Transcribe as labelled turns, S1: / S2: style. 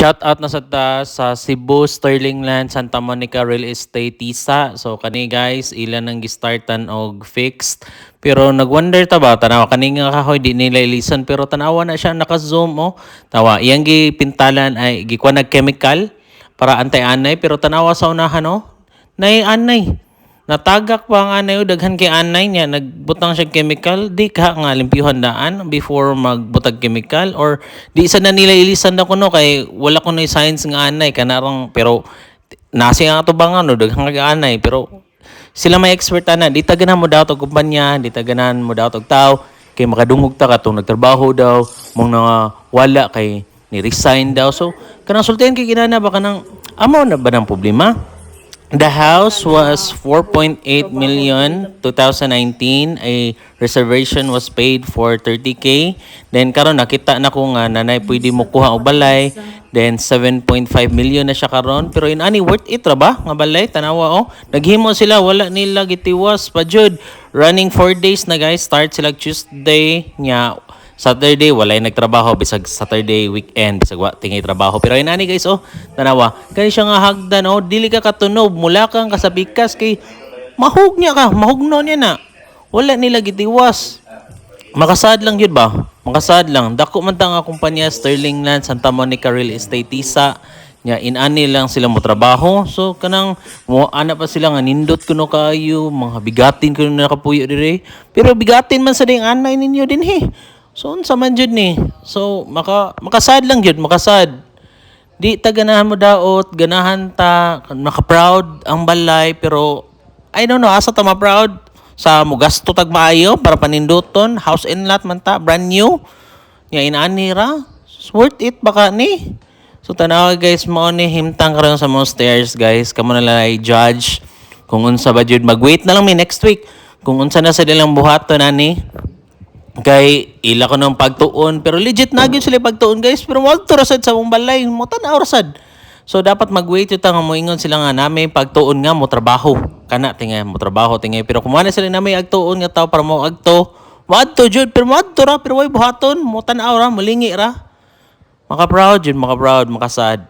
S1: Shout out na sa Cebu, Sterling Land, Santa Monica Real Estate, TISA. So kani guys, ilan ang gistartan og fixed. Pero nagwonder ta ba, tanawa kani nga kahoy di nila ilisan pero tanawa na siya naka-zoom oh. Tawa, iyang gipintalan ay gikuha nag chemical para antay-anay pero tanawa sa unahan oh. Nay anay. Natagak pa ang anay o daghan kay anay niya nagbutang siya chemical di ka nga limpyuhan daan before magbutag chemical or di isa na nila ilisan na kuno kay wala kuno science nga anay kanarang pero nasi nga to bang ano daghan nga anay pero sila may expert na di taganan mo daw og kumpanya di taganan mo daw og tao kay makadungog ta katong nagtrabaho daw mong nga wala kay ni resign daw so kanang sultihan kay kinana ba kanang amo na ba ng problema. The house was 4.8 million 2019. A reservation was paid for 30K. Then karon nakita na ko nga nanay pwede mo kuha og balay. Then 7.5 million na siya karon. Pero in ani worth it ra ba nga balay tanawa oh. Naghimo sila wala nila gitiwas pa jud. Running 4 days na guys. Start sila Tuesday nya Saturday walay nagtrabaho bisag Saturday weekend bisag wa tingay trabaho pero inani guys oh tanawa kani siya nga hagdan oh dili ka katunob mula kang kasabikas kay mahugnya ka mahugno niya na wala nila gitiwas makasad lang yun ba makasad lang dako man ta nga kumpanya Sterling Land Santa Monica Real Estate TISA nya inani lang sila mo trabaho so kanang mo ana pa sila nga nindot kuno kayo mga bigatin kuno nakapuyo dire pero bigatin man sa ding anay ninyo din he. So unsa man jud ni. So makasad lang jud, makasad. Di ta ganahan mo daot, ganahan ta naka-proud ang balay pero I don't know asa ta ma-proud sa mo gasto tag maayo para paninduton, house and lot man ta, brand new. Nya inani ra. Worth it baka ni. So tanaw guys mo ni himtang karon sa mga stairs guys, kamo na lang i-judge kung unsa ba jud mag-wait na lang mi next week. Kung unsa na sa ilang buhaton ani. Kay ila ko ng pagtuon pero legit na gyud sila pagtuon guys pero wag to rasad sa mong balay mo tan-aw rasad so dapat mag-wait yung nga moingon sila nga nami pagtuon nga mo trabaho kana tingay mo trabaho tingay pero kung na sila nami agtuon nga tao para mo agto moadto jud pero moadto ra pero way buhaton mo tan-aw ra molingi ra maka proud jud maka proud makasad